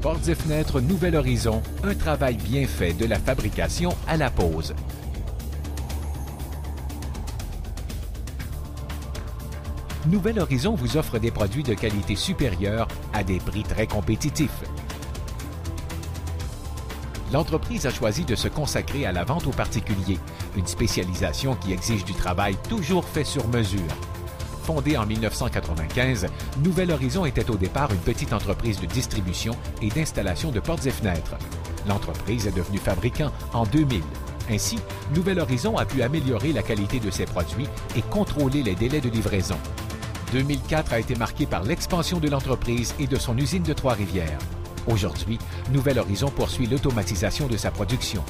Portes et fenêtres Nouvel Horizon, un travail bien fait de la fabrication à la pose. Nouvel Horizon vous offre des produits de qualité supérieure à des prix très compétitifs. L'entreprise a choisi de se consacrer à la vente aux particuliers, une spécialisation qui exige du travail toujours fait sur mesure. Fondée en 1995, Nouvel Horizon était au départ une petite entreprise de distribution et d'installation de portes et fenêtres. L'entreprise est devenue fabricant en 2000. Ainsi, Nouvel Horizon a pu améliorer la qualité de ses produits et contrôler les délais de livraison. 2004 a été marqué par l'expansion de l'entreprise et de son usine de Trois-Rivières. Aujourd'hui, Nouvel Horizon poursuit l'automatisation de sa production.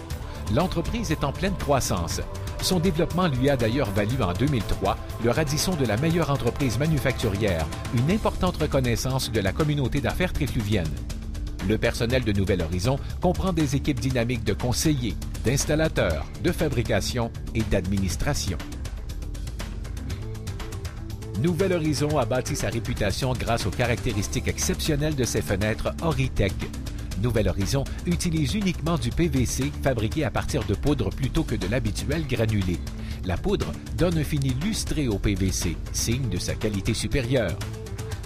L'entreprise est en pleine croissance. Son développement lui a d'ailleurs valu en 2003 le Radisson de la meilleure entreprise manufacturière, une importante reconnaissance de la communauté d'affaires trifluvienne. Le personnel de Nouvel Horizon comprend des équipes dynamiques de conseillers, d'installateurs, de fabrication et d'administration. Nouvel Horizon a bâti sa réputation grâce aux caractéristiques exceptionnelles de ses fenêtres Horitech. Nouvel Horizon utilise uniquement du PVC fabriqué à partir de poudre plutôt que de l'habituel granulé. La poudre donne un fini lustré au PVC, signe de sa qualité supérieure.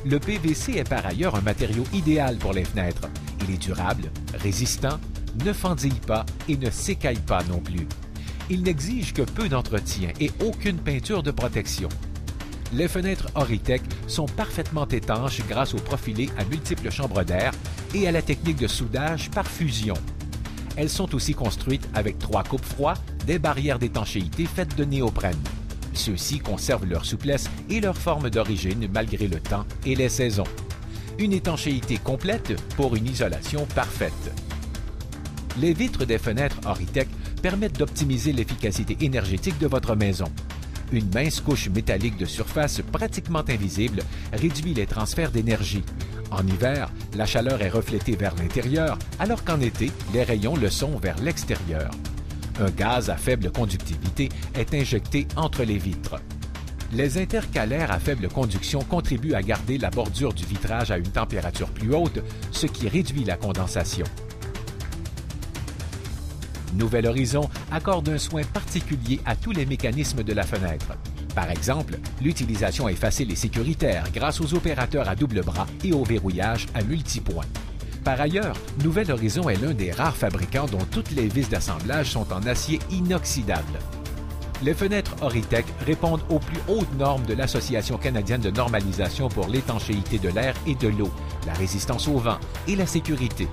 Le PVC est par ailleurs un matériau idéal pour les fenêtres. Il est durable, résistant, ne fendille pas et ne s'écaille pas non plus. Il n'exige que peu d'entretien et aucune peinture de protection. Les fenêtres Horitech sont parfaitement étanches grâce au profilé à multiples chambres d'air et à la technique de soudage par fusion. Elles sont aussi construites avec 3 coupe-froid, des barrières d'étanchéité faites de néoprène. Ceux-ci conservent leur souplesse et leur forme d'origine malgré le temps et les saisons. Une étanchéité complète pour une isolation parfaite. Les vitres des fenêtres Horitech permettent d'optimiser l'efficacité énergétique de votre maison. Une mince couche métallique de surface pratiquement invisible réduit les transferts d'énergie. En hiver, la chaleur est reflétée vers l'intérieur, alors qu'en été, les rayons le sont vers l'extérieur. Un gaz à faible conductivité est injecté entre les vitres. Les intercalaires à faible conduction contribuent à garder la bordure du vitrage à une température plus haute, ce qui réduit la condensation. Nouvel Horizon accorde un soin particulier à tous les mécanismes de la fenêtre. Par exemple, l'utilisation est facile et sécuritaire grâce aux opérateurs à double bras et au verrouillage à multipoints. Par ailleurs, Nouvel Horizon est l'un des rares fabricants dont toutes les vis d'assemblage sont en acier inoxydable. Les fenêtres Horitech répondent aux plus hautes normes de l'Association canadienne de normalisation pour l'étanchéité de l'air et de l'eau, la résistance au vent et la sécurité.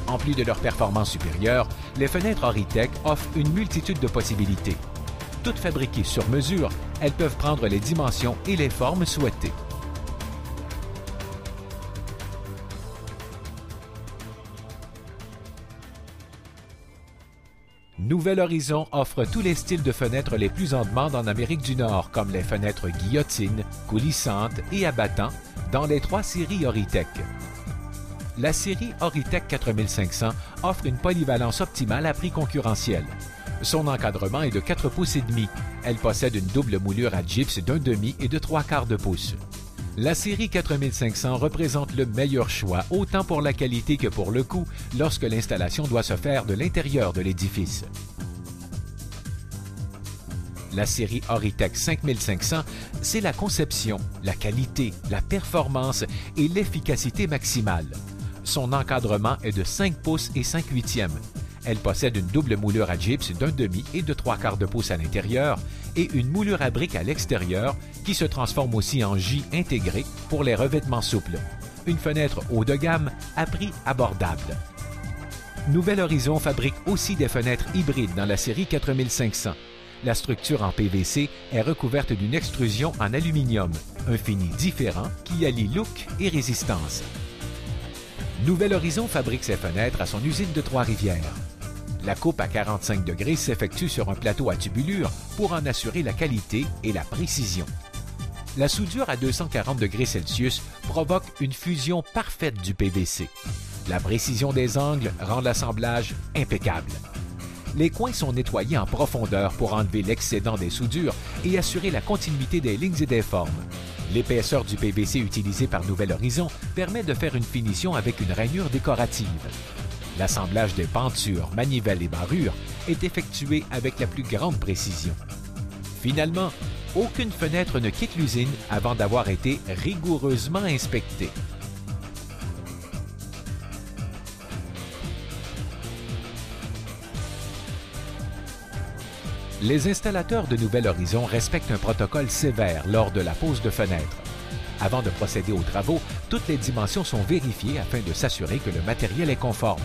En plus de leur performance supérieure, les fenêtres Horitech offrent une multitude de possibilités. Toutes fabriquées sur mesure, elles peuvent prendre les dimensions et les formes souhaitées. Nouvel Horizon offre tous les styles de fenêtres les plus en demande en Amérique du Nord, comme les fenêtres guillotines, coulissantes et abattant, dans les 3 séries Horitech. La série Horitech 4500 offre une polyvalence optimale à prix concurrentiel. Son encadrement est de 4 pouces et demi. Elle possède une double moulure à gypse d'1/2 et de 3/4 de pouce. La série 4500 représente le meilleur choix, autant pour la qualité que pour le coût, lorsque l'installation doit se faire de l'intérieur de l'édifice. La série Horitech 5500, c'est la conception, la qualité, la performance et l'efficacité maximale. Son encadrement est de 5 pouces et 5/8. Elle possède une double moulure à gypse d'1/2 et de 3/4 de pouce à l'intérieur et une moulure à briques à l'extérieur qui se transforme aussi en J intégré pour les revêtements souples. Une fenêtre haut de gamme à prix abordable. Nouvel Horizon fabrique aussi des fenêtres hybrides dans la série 4500. La structure en PVC est recouverte d'une extrusion en aluminium, un fini différent qui allie look et résistance. Nouvel Horizon fabrique ses fenêtres à son usine de Trois-Rivières. La coupe à 45 degrés s'effectue sur un plateau à tubulure pour en assurer la qualité et la précision. La soudure à 240 degrés Celsius provoque une fusion parfaite du PVC. La précision des angles rend l'assemblage impeccable. Les coins sont nettoyés en profondeur pour enlever l'excédent des soudures et assurer la continuité des lignes et des formes. L'épaisseur du PVC utilisé par Nouvel Horizon permet de faire une finition avec une rainure décorative. L'assemblage des pentures, manivelles et barrures est effectué avec la plus grande précision. Finalement, aucune fenêtre ne quitte l'usine avant d'avoir été rigoureusement inspectée. Les installateurs de Nouvel Horizon respectent un protocole sévère lors de la pose de fenêtres. Avant de procéder aux travaux, toutes les dimensions sont vérifiées afin de s'assurer que le matériel est conforme.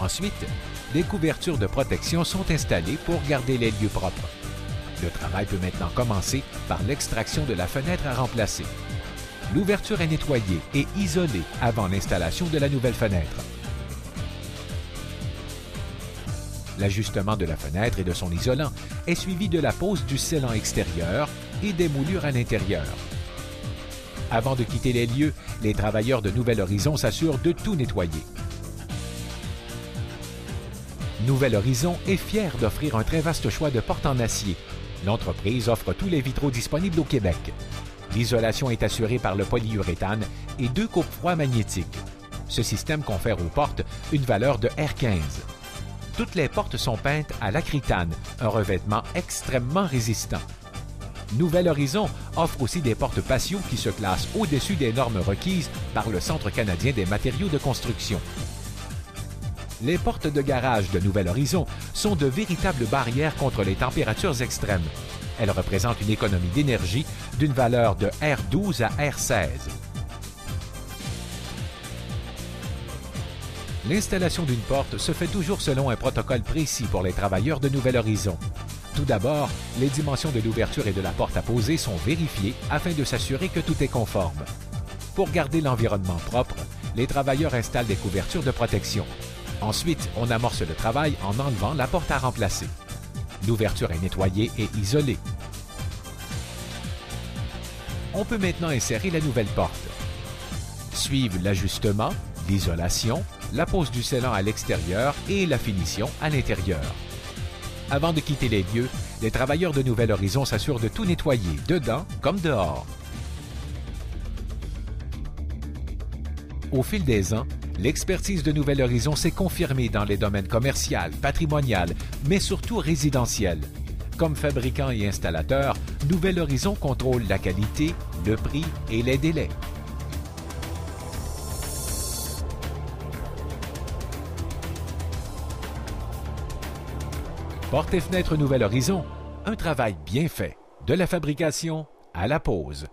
Ensuite, des couvertures de protection sont installées pour garder les lieux propres. Le travail peut maintenant commencer par l'extraction de la fenêtre à remplacer. L'ouverture est nettoyée et isolée avant l'installation de la nouvelle fenêtre. L'ajustement de la fenêtre et de son isolant est suivi de la pose du scellant extérieur et des moulures à l'intérieur. Avant de quitter les lieux, les travailleurs de Nouvel Horizon s'assurent de tout nettoyer. Nouvel Horizon est fier d'offrir un très vaste choix de portes en acier. L'entreprise offre tous les vitraux disponibles au Québec. L'isolation est assurée par le polyuréthane et 2 coupe-froids magnétiques. Ce système confère aux portes une valeur de R15. Toutes les portes sont peintes à l'acrytane, un revêtement extrêmement résistant. Nouvel Horizon offre aussi des portes patio qui se classent au-dessus des normes requises par le Centre canadien des matériaux de construction. Les portes de garage de Nouvel Horizon sont de véritables barrières contre les températures extrêmes. Elles représentent une économie d'énergie d'une valeur de R12 à R16. L'installation d'une porte se fait toujours selon un protocole précis pour les travailleurs de Nouvel Horizon. Tout d'abord, les dimensions de l'ouverture et de la porte à poser sont vérifiées afin de s'assurer que tout est conforme. Pour garder l'environnement propre, les travailleurs installent des couvertures de protection. Ensuite, on amorce le travail en enlevant la porte à remplacer. L'ouverture est nettoyée et isolée. On peut maintenant insérer la nouvelle porte. Suivent l'ajustement, l'isolation, la pose du scellant à l'extérieur et la finition à l'intérieur. Avant de quitter les lieux, les travailleurs de Nouvel Horizon s'assurent de tout nettoyer, dedans comme dehors. Au fil des ans, l'expertise de Nouvel Horizon s'est confirmée dans les domaines commercial, patrimonial, mais surtout résidentiel. Comme fabricant et installateur, Nouvel Horizon contrôle la qualité, le prix et les délais. Portes et fenêtres Nouvel Horizon, un travail bien fait, de la fabrication à la pose.